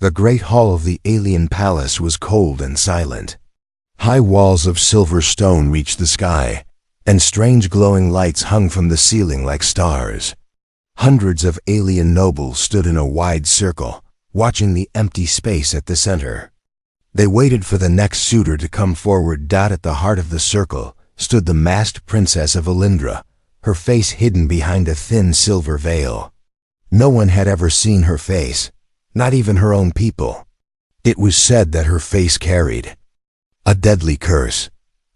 The great hall of the alien palace was cold and silent. High walls of silver stone reached the sky, and strange glowing lights hung from the ceiling like stars. Hundreds of alien nobles stood in a wide circle, watching the empty space at the center. They waited for the next suitor to come forward. At the heart of the circle stood the masked princess of Alindra, her face hidden behind a thin silver veil. No one had ever seen her face, not even her own people. It was said that her face carried a deadly curse.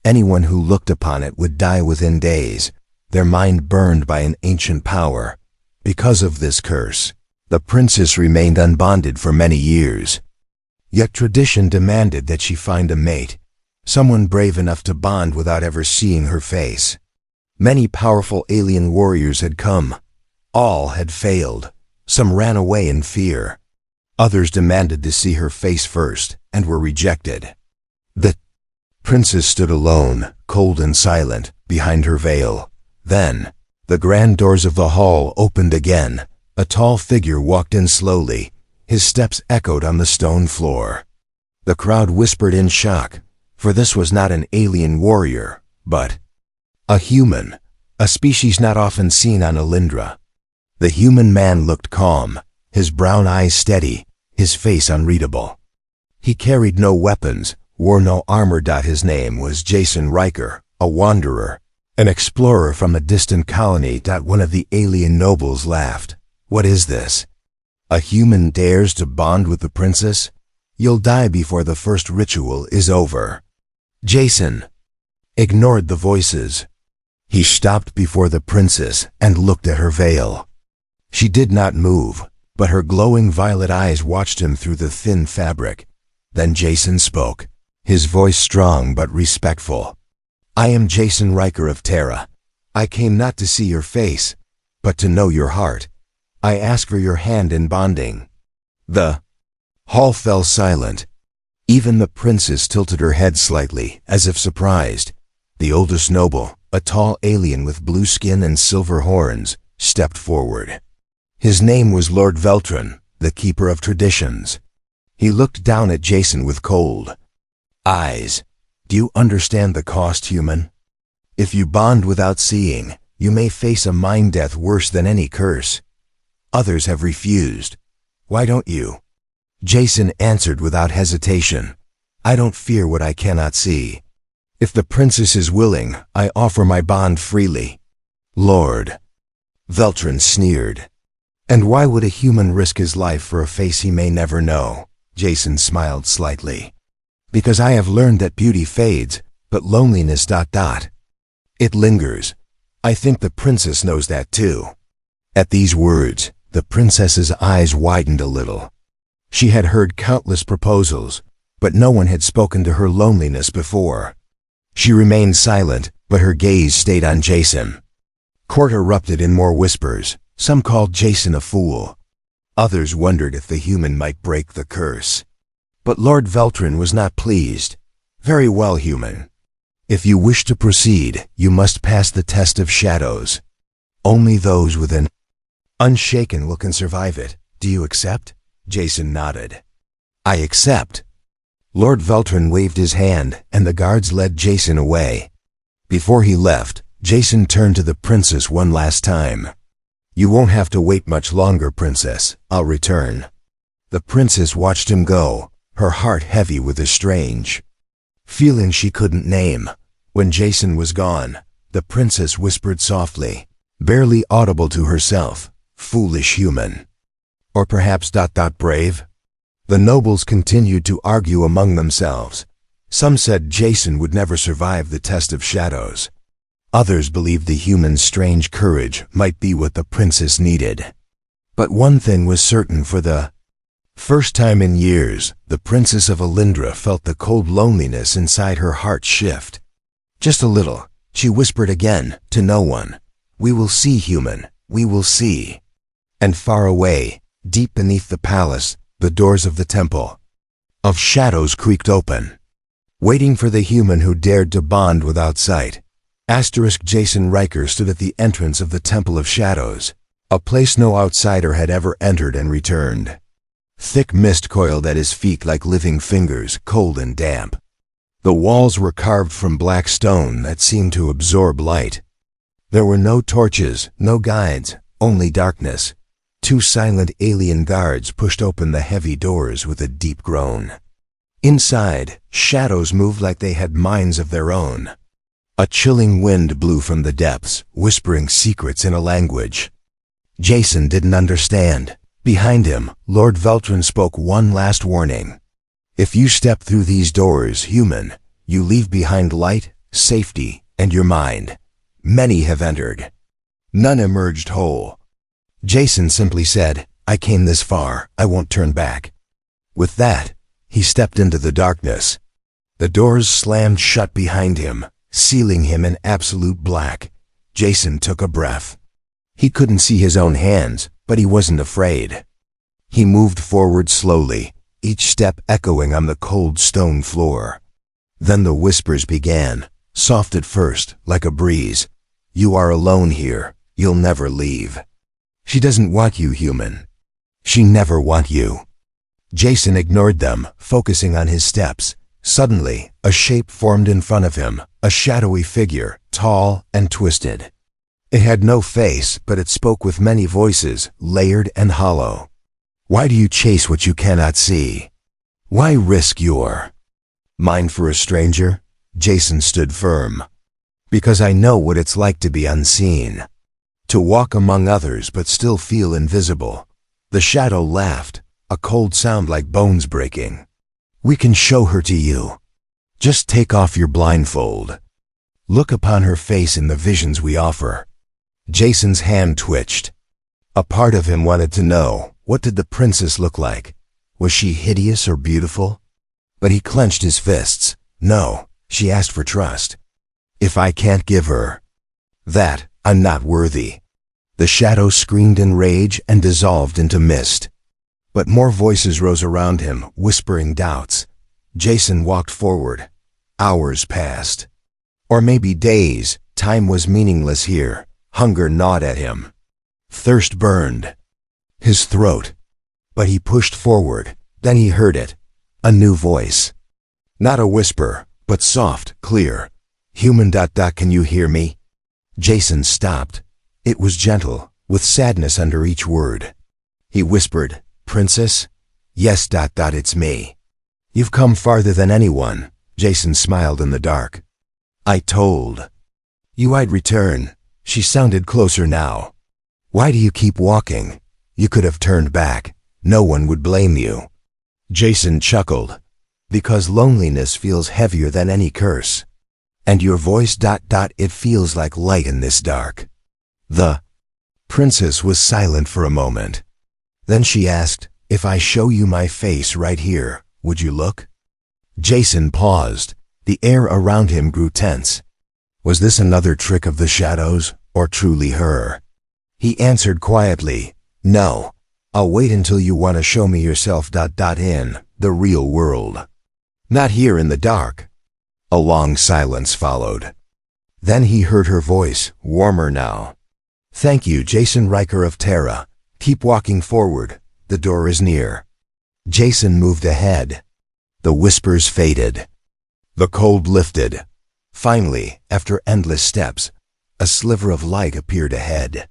Anyone who looked upon it would die within days, their mind burned by an ancient power. Because of this curse, the princess remained unbonded for many years. Yet tradition demanded that she find a mate, someone brave enough to bond without ever seeing her face. Many powerful alien warriors had come. All had failed. Some ran away in fear. Others demanded to see her face first and were rejected. The princess stood alone, cold and silent, behind her veil. Then, the grand doors of the hall opened again. A tall figure walked in slowly. His steps echoed on the stone floor. The crowd whispered in shock, for this was not an alien warrior, but a human, a species not often seen on Alindra. The human man looked calm, his brown eyes steady, his face unreadable. He carried no weapons, wore no armor. His name was Jason Riker, a wanderer, an explorer from a distant colony. One of the alien nobles laughed. What is this? A human dares to bond with the princess? You'll die before the first ritual is over. Jason ignored the voices. He stopped before the princess and looked at her veil. She did not move, but her glowing violet eyes watched him through the thin fabric. Then Jason spoke, his voice strong but respectful. I am Jason Riker of Terra. I came not to see your face, but to know your heart. I ask for your hand in bonding. The hall fell silent. Even the princess tilted her head slightly, as if surprised. The oldest noble, a tall alien with blue skin and silver horns, stepped forward. His name was Lord Veltron, the keeper of traditions. He looked down at Jason with cold eyes. Do you understand the cost, human? If you bond without seeing, you may face a mind death worse than any curse. Others have refused. Why don't you? Jason answered without hesitation. I don't fear what I cannot see. If the princess is willing, I offer my bond freely. Lord Veltron sneered. And why would a human risk his life for a face he may never know? Jason smiled slightly. Because I have learned that beauty fades, but loneliness ... It lingers. I think the princess knows that too. At these words, the princess's eyes widened a little. She had heard countless proposals, but no one had spoken to her loneliness before. She remained silent, but her gaze stayed on Jason. Court erupted in more whispers. Some called Jason a fool. Others wondered if the human might break the curse. But Lord Veltron was not pleased. Very well, human. If you wish to proceed, you must pass the test of shadows. Only those with an unshaken will can survive it. Do you accept? Jason nodded. I accept. Lord Veltron waved his hand, and the guards led Jason away. Before he left, Jason turned to the princess one last time. You won't have to wait much longer, princess. I'll return. The princess watched him go, her heart heavy with a strange feeling she couldn't name. When Jason was gone, the princess whispered softly, barely audible to herself, foolish human. Or perhaps ... brave? The nobles continued to argue among themselves. Some said Jason would never survive the test of shadows. Others believed the human's strange courage might be what the princess needed. But one thing was certain: for the first time in years, the princess of Alindra felt the cold loneliness inside her heart shift. Just a little, she whispered again, to no one. We will see, human, we will see. And far away, deep beneath the palace, the doors of the temple of shadows creaked open. Waiting for the human who dared to bond without sight, Jason Riker stood at the entrance of the Temple of Shadows, a place no outsider had ever entered and returned. Thick mist coiled at his feet like living fingers, cold and damp. The walls were carved from black stone that seemed to absorb light. There were no torches, no guides, only darkness. Two silent alien guards pushed open the heavy doors with a deep groan. Inside, shadows moved like they had minds of their own. A chilling wind blew from the depths, whispering secrets in a language Jason didn't understand. Behind him, Lord Veltrin spoke one last warning. If you step through these doors, human, you leave behind light, safety, and your mind. Many have entered. None emerged whole. Jason simply said, I came this far, I won't turn back. With that, he stepped into the darkness. The doors slammed shut behind him, sealing him in absolute black. Jason took a breath. He couldn't see his own hands, but he wasn't afraid. He moved forward slowly, each step echoing on the cold stone floor. Then the whispers began, soft at first, like a breeze. You are alone here. You'll never leave. She doesn't want you, human. She never want you. Jason ignored them, focusing on his steps. Suddenly, a shape formed in front of him, a shadowy figure, tall and twisted. It had no face, but it spoke with many voices, layered and hollow. Why do you chase what you cannot see? Why risk your mind for a stranger? Jason stood firm. Because I know what it's like to be unseen. To walk among others but still feel invisible. The shadow laughed, a cold sound like bones breaking. We can show her to you. Just take off your blindfold. Look upon her face in the visions we offer. Jason's hand twitched. A part of him wanted to know, what did the princess look like? Was she hideous or beautiful? But he clenched his fists. No, she asked for trust. If I can't give her that, I'm not worthy. The shadow screamed in rage and dissolved into mist. But more voices rose around him, whispering doubts. Jason walked forward. Hours passed. Or maybe days. Time was meaningless here. Hunger gnawed at him. Thirst burned his throat. But he pushed forward. Then he heard it. A new voice. Not a whisper, but soft, clear. Human. Can you hear me? Jason stopped. It was gentle, with sadness under each word. He whispered, Princess? Yes. It's me. You've come farther than anyone. Jason smiled in the dark. I told you I'd return. She sounded closer now. Why do you keep walking? You could have turned back. No one would blame you. Jason chuckled. Because loneliness feels heavier than any curse. And your voice. It feels like light in this dark. The princess was silent for a moment. Then she asked, if I show you my face right here, would you look? Jason paused. The air around him grew tense. Was this another trick of the shadows, or truly her? He answered quietly, no. I'll wait until you want to show me yourself. In the real world. Not here in the dark. A long silence followed. Then he heard her voice, warmer now. Thank you, Jason Riker of Terra. Keep walking forward. The door is near. Jason moved ahead. The whispers faded. The cold lifted. Finally, after endless steps, a sliver of light appeared ahead.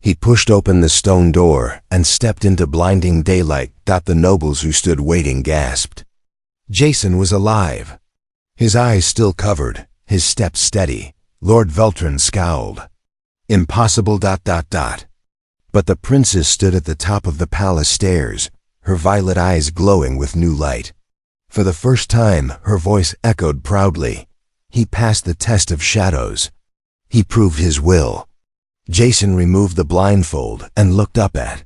He pushed open the stone door and stepped into blinding daylight. The nobles who stood waiting gasped. Jason was alive. His eyes still covered, his steps steady. Lord Veltrin scowled. Impossible. But the princess stood at the top of the palace stairs, her violet eyes glowing with new light. For the first time, her voice echoed proudly. He passed the test of shadows. He proved his will. Jason removed the blindfold and looked up at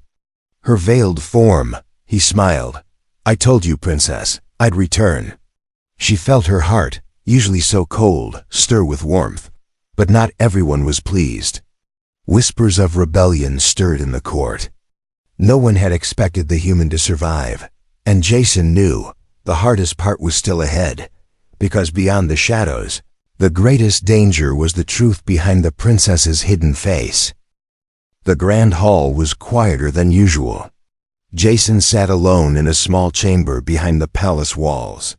her veiled form. He smiled. I told you, princess, I'd return. She felt her heart, usually so cold, stir with warmth. But not everyone was pleased. Whispers of rebellion stirred in the court. No one had expected the human to survive, and Jason knew the hardest part was still ahead, because beyond the shadows, the greatest danger was the truth behind the princess's hidden face. The grand hall was quieter than usual. Jason sat alone in a small chamber behind the palace walls.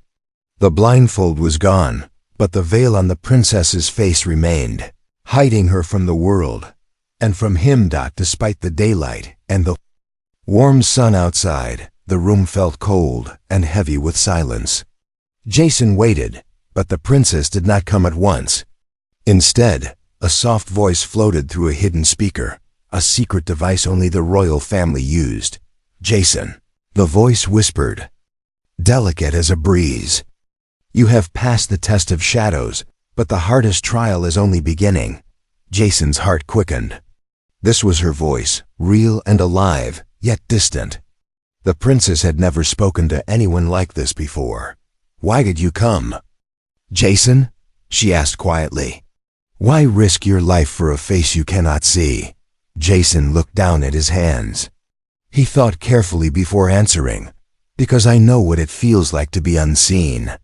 The blindfold was gone, but the veil on the princess's face remained, hiding her from the world, and from him. Despite the daylight and the warm sun outside, the room felt cold and heavy with silence. Jason waited, but the princess did not come at once. Instead, a soft voice floated through a hidden speaker, a secret device only the royal family used. "Jason," the voice whispered, delicate as a breeze. "You have passed the test of shadows, but the hardest trial is only beginning." Jason's heart quickened. This was her voice, real and alive, yet distant. The princess had never spoken to anyone like this before. "Why did you come?" "Jason?" she asked quietly. "Why risk your life for a face you cannot see?" Jason looked down at his hands. He thought carefully before answering. "Because I know what it feels like to be unseen,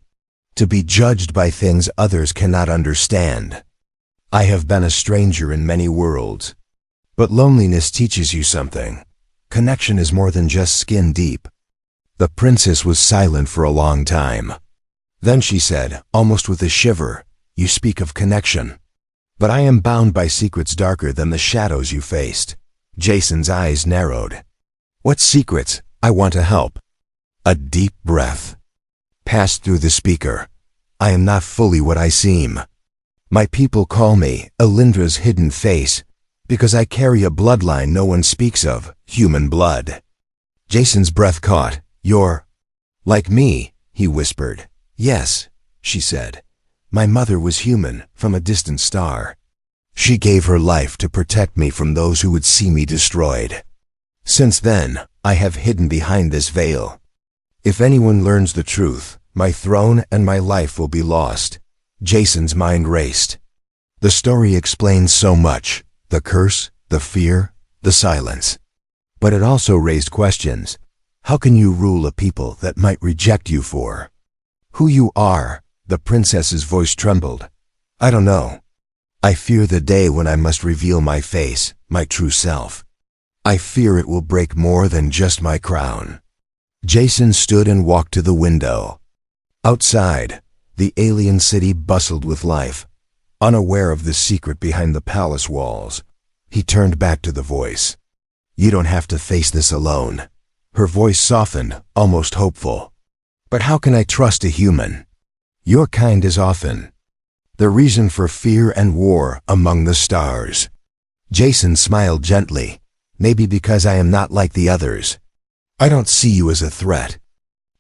to be judged by things others cannot understand. I have been a stranger in many worlds. But loneliness teaches you something. Connection is more than just skin deep." The princess was silent for a long time. Then she said, almost with a shiver, "You speak of connection. But I am bound by secrets darker than the shadows you faced." Jason's eyes narrowed. "What secrets? I want to help." A deep breath passed through the speaker. "I am not fully what I seem. My people call me Elindra's hidden face, because I carry a bloodline no one speaks of, human blood." Jason's breath caught. "You're like me," he whispered. "Yes," she said. "My mother was human, from a distant star. She gave her life to protect me from those who would see me destroyed. Since then, I have hidden behind this veil. If anyone learns the truth, my throne and my life will be lost." Jason's mind raced. The story explains so much: the curse, the fear, the silence. But it also raised questions. How can you rule a people that might reject you for who you are? The princess's voice trembled. "I don't know. I fear the day when I must reveal my face, my true self. I fear it will break more than just my crown." Jason stood and walked to the window. Outside, the alien city bustled with life. Unaware of the secret behind the palace walls, he turned back to the voice. "You don't have to face this alone." Her voice softened, almost hopeful. "But how can I trust a human? Your kind is often the reason for fear and war among the stars." Jason smiled gently. "Maybe because I am not like the others. I don't see you as a threat.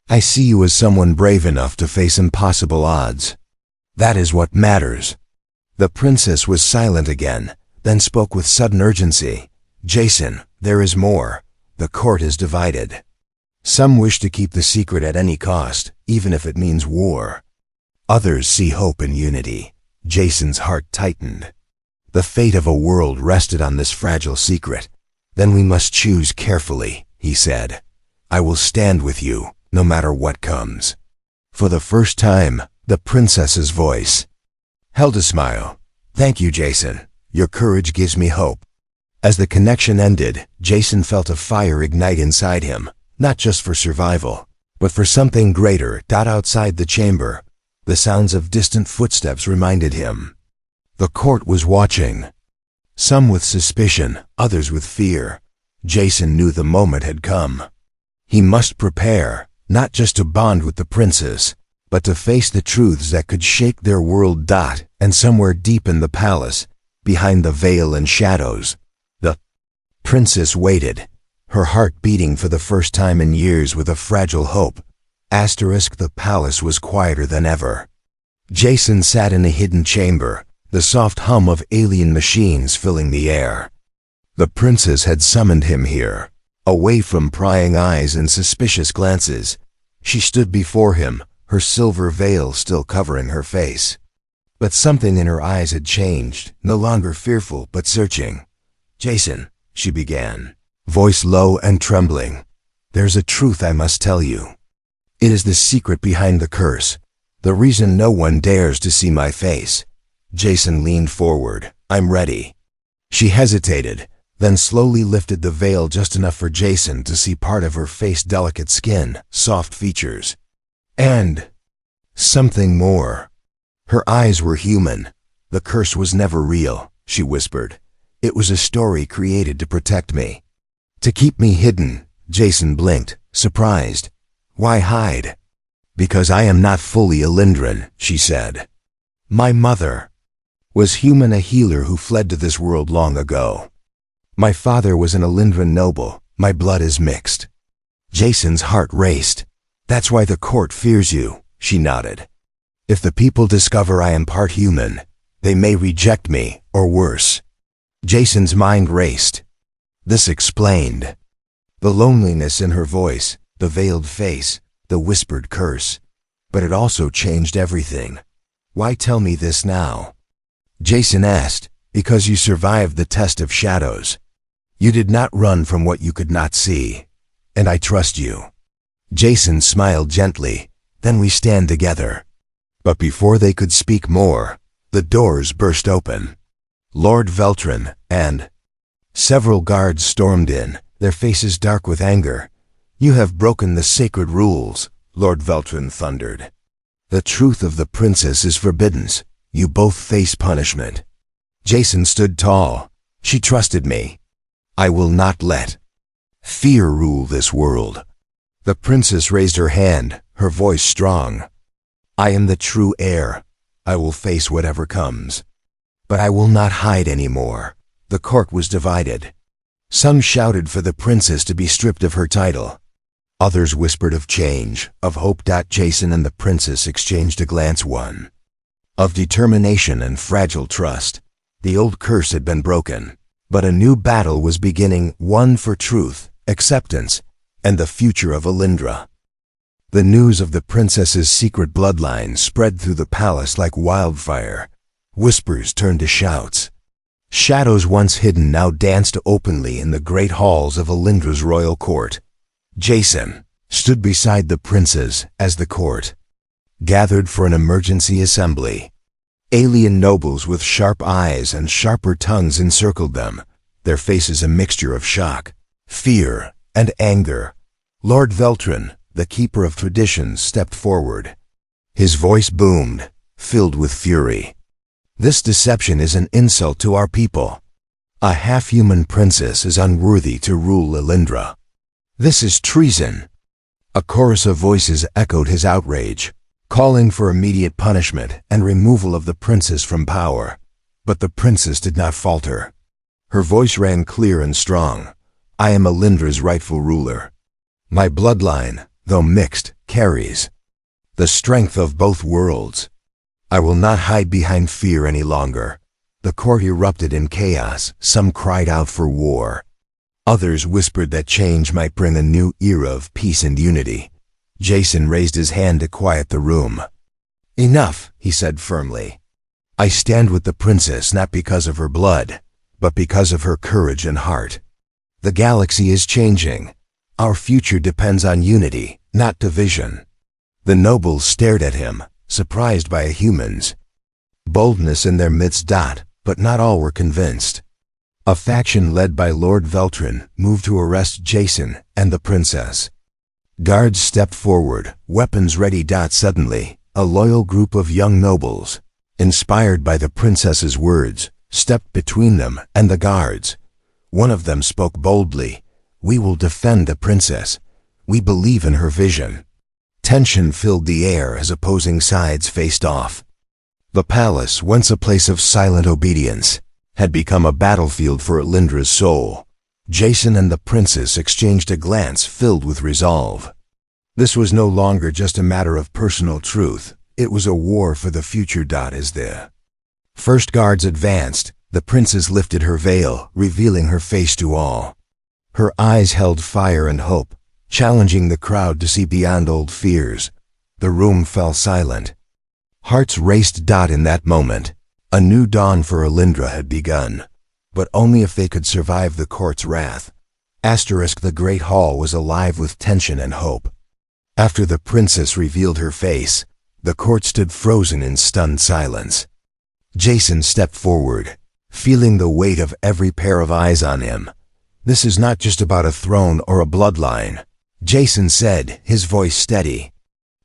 I see you as someone brave enough to face impossible odds. That is what matters." The princess was silent again, then spoke with sudden urgency. "Jason, there is more. The court is divided. Some wish to keep the secret at any cost, even if it means war. Others see hope in unity." Jason's heart tightened. The fate of a world rested on this fragile secret. "Then we must choose carefully," he said. "I will stand with you, no matter what comes." For the first time, the princess's voice held a smile. "Thank you, Jason. Your courage gives me hope." As the connection ended, Jason felt a fire ignite inside him, not just for survival, but for something greater. Outside the chamber, the sounds of distant footsteps reminded him. The court was watching. Some with suspicion, others with fear. Jason knew the moment had come. He must prepare, not just to bond with the princess, but to face the truths that could shake their world. And somewhere deep in the palace, behind the veil and shadows, the princess waited, her heart beating for the first time in years with a fragile hope. The palace was quieter than ever. Jason sat in a hidden chamber, the soft hum of alien machines filling the air. The princess had summoned him here, away from prying eyes and suspicious glances. She stood before him, her silver veil still covering her face. But something in her eyes had changed, no longer fearful but searching. "Jason," she began, voice low and trembling, "there's a truth I must tell you. It is the secret behind the curse, the reason no one dares to see my face." Jason leaned forward. "I'm ready." She hesitated, then slowly lifted the veil just enough for Jason to see part of her face, delicate skin, soft features, and something more. Her eyes were human. The curse was never real, she whispered. It was a story created to protect me. To keep me hidden. Jason blinked, surprised. Why hide? Because I am not fully Elindran, she said. My mother was human, a healer who fled to this world long ago. My father was an Elindran noble. My blood is mixed. Jason's heart raced. That's why the court fears you, she nodded. If the people discover I am part human, they may reject me, or worse. Jason's mind raced. This explained the loneliness in her voice, the veiled face, the whispered curse. But it also changed everything. Why tell me this now? Jason asked. Because you survived the test of shadows. You did not run from what you could not see. And I trust you. Jason smiled gently. Then we stand together. But before they could speak more, the doors burst open. Lord Veltrin and several guards stormed in, their faces dark with anger. You have broken the sacred rules, Lord Veltrin thundered. The truth of the princess is forbidden. You both face punishment. Jason stood tall. She trusted me. I will not let fear rule this world. The princess raised her hand, her voice strong. I am the true heir. I will face whatever comes. But I will not hide anymore. The court was divided. Some shouted for the princess to be stripped of her title. Others whispered of change, of hope. Jason and the princess exchanged a glance, one of determination and fragile trust. The old curse had been broken, but a new battle was beginning, one for truth, acceptance, and the future of Elindra. The news of the princess's secret bloodline spread through the palace like wildfire. Whispers turned to shouts. Shadows once hidden now danced openly in the great halls of Elindra's royal court. Jason stood beside the princess as the court gathered for an emergency assembly. Alien nobles with sharp eyes and sharper tongues encircled them, their faces a mixture of shock, fear, and anger. Lord Veltrin, the keeper of traditions, stepped forward. His voice boomed, filled with fury. This deception is an insult to our people. A half-human princess is unworthy to rule Elindra. This is treason. A chorus of voices echoed his outrage, calling for immediate punishment and removal of the princess from power. But the princess did not falter. Her voice rang clear and strong. I am Elindra's rightful ruler. My bloodline, though mixed, carries the strength of both worlds. I will not hide behind fear any longer. The court erupted in chaos. Some cried out for war. Others whispered that change might bring a new era of peace and unity. Jason raised his hand to quiet the room. Enough, he said firmly. I stand with the princess not because of her blood, but because of her courage and heart. The galaxy is changing. Our future depends on unity, not division. The nobles stared at him, surprised by a human's boldness in their midst. But not all were convinced. A faction led by Lord Veltrin moved to arrest Jason and the princess. Guards stepped forward, weapons ready. Suddenly, a loyal group of young nobles, inspired by the princess's words, stepped between them and the guards. One of them spoke boldly. We will defend the princess. We believe in her vision. Tension filled the air as opposing sides faced off. The palace, once a place of silent obedience, had become a battlefield for Elindra's soul. Jason and the princess exchanged a glance filled with resolve. This was no longer just a matter of personal truth. It was a war for the future. As the first guards advanced, the princess lifted her veil, revealing her face to all. Her eyes held fire and hope, challenging the crowd to see beyond old fears. The room fell silent. Hearts raced. In that moment, a new dawn for Elindra had begun, but only if they could survive the court's wrath. The great hall was alive with tension and hope. After the princess revealed her face, the court stood frozen in stunned silence. Jason stepped forward. feeling the weight of every pair of eyes on him. "This is not just about a throne or a bloodline," Jason said, his voice steady.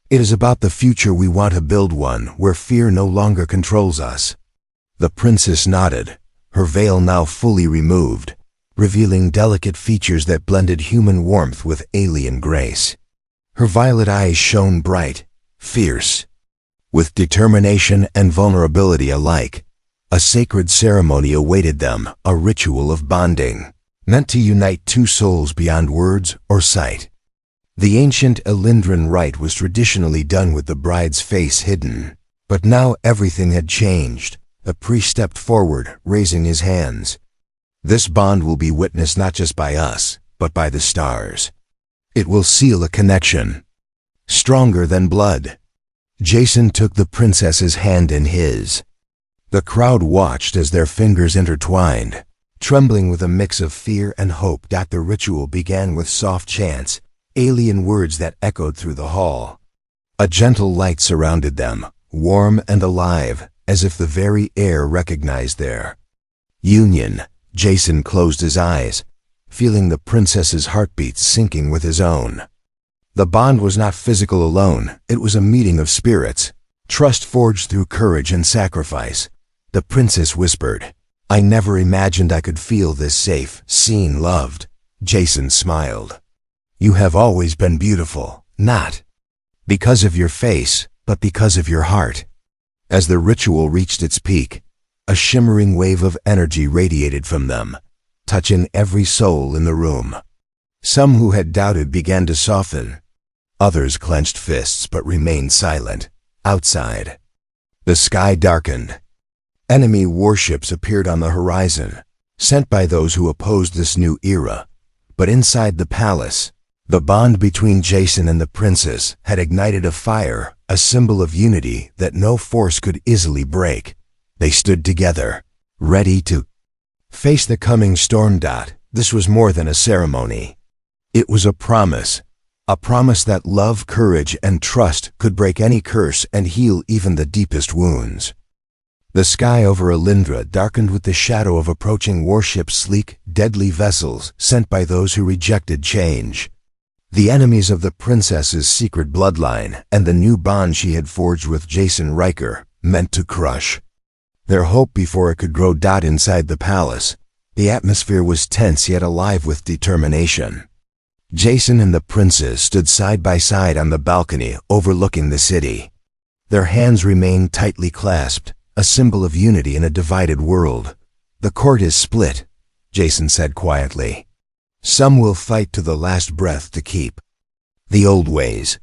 "It is about the future we want to build, one where fear no longer controls us." The princess nodded, her veil now fully removed, revealing delicate features that blended human warmth with alien grace. Her violet eyes shone bright, fierce. With determination and vulnerability alike, a sacred ceremony awaited them, a ritual of bonding, meant to unite two souls beyond words or sight. The ancient Elindran rite was traditionally done with the bride's face hidden, but now everything had changed. The priest stepped forward, raising his hands. "This bond will be witnessed not just by us, but by the stars. It will seal a connection, stronger than blood." Jason took the princess's hand in his. The crowd watched as their fingers intertwined, trembling with a mix of fear and hope. The ritual began with soft chants, alien words that echoed through the hall. A gentle light surrounded them, warm and alive, as if the very air recognized their union. Jason closed his eyes, feeling the princess's heartbeat sinking with his own. The bond was not physical alone, it was a meeting of spirits, trust forged through courage and sacrifice. The princess whispered, "I never imagined I could feel this safe, seen, loved." Jason smiled. "You have always been beautiful, not because of your face, but because of your heart." As the ritual reached its peak, a shimmering wave of energy radiated from them, touching every soul in the room. Some who had doubted began to soften. Others clenched fists but remained silent. Outside, the sky darkened. Enemy warships appeared on the horizon, sent by those who opposed this new era. But inside the palace, the bond between Jason and the princess had ignited a fire, a symbol of unity that no force could easily break. They stood together, ready to face the coming storm. This was more than a ceremony. It was a promise that love, courage, and trust could break any curse and heal even the deepest wounds. The sky over Elindra darkened with the shadow of approaching warships, sleek, deadly vessels sent by those who rejected change. The enemies of the princess's secret bloodline and the new bond she had forged with Jason Riker, meant to crush their hope before it could grow. Inside the palace, the atmosphere was tense yet alive with determination. Jason and the princess stood side by side on the balcony overlooking the city. Their hands remained tightly clasped, a symbol of unity in a divided world. "The court is split," Jason said quietly. "Some will fight to the last breath to keep the old ways,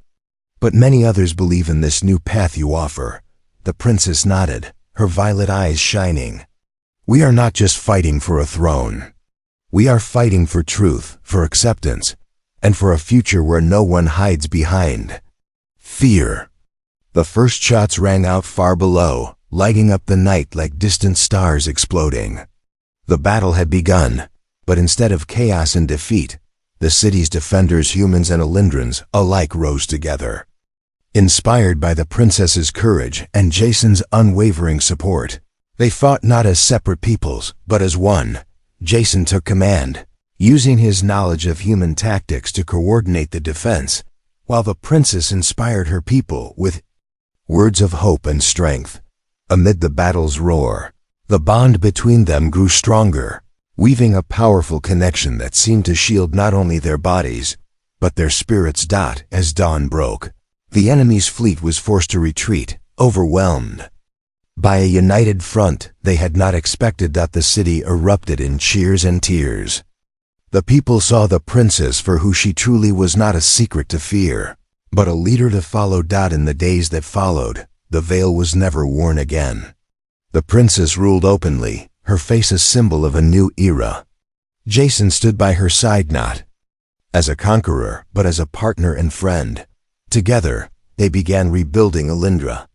but many others believe in this new path you offer." The princess nodded, her violet eyes shining. "We are not just fighting for a throne. We are fighting for truth, for acceptance, and for a future where no one hides behind fear." The first shots rang out far below, lighting up the night like distant stars exploding. The battle had begun, but instead of chaos and defeat, the city's defenders, humans and Elindrans alike, rose together. Inspired by the princess's courage and Jason's unwavering support, they fought not as separate peoples, but as one. Jason took command, using his knowledge of human tactics to coordinate the defense, while the princess inspired her people with words of hope and strength. Amid the battle's roar, the bond between them grew stronger, weaving a powerful connection that seemed to shield not only their bodies, but their spirits. As dawn broke, the enemy's fleet was forced to retreat, overwhelmed by a united front they had not expected. The city erupted in cheers and tears. The people saw the princess for who she truly was, not a secret to fear, but a leader to follow. In the days that followed, the veil was never worn again. The princess ruled openly, her face a symbol of a new era. Jason stood by her side, not as a conqueror, but as a partner and friend. Together, they began rebuilding Elindra,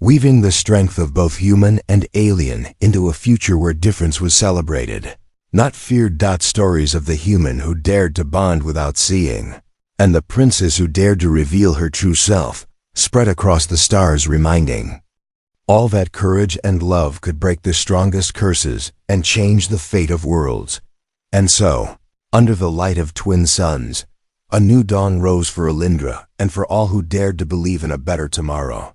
weaving the strength of both human and alien into a future where difference was celebrated, not feared. Stories of the human who dared to bond without seeing, and the princess who dared to reveal her true self, spread across the stars, reminding All that courage and love could break the strongest curses and change the fate of worlds. And so, under the light of twin suns, a new dawn rose for Alindra and for all who dared to believe in a better tomorrow.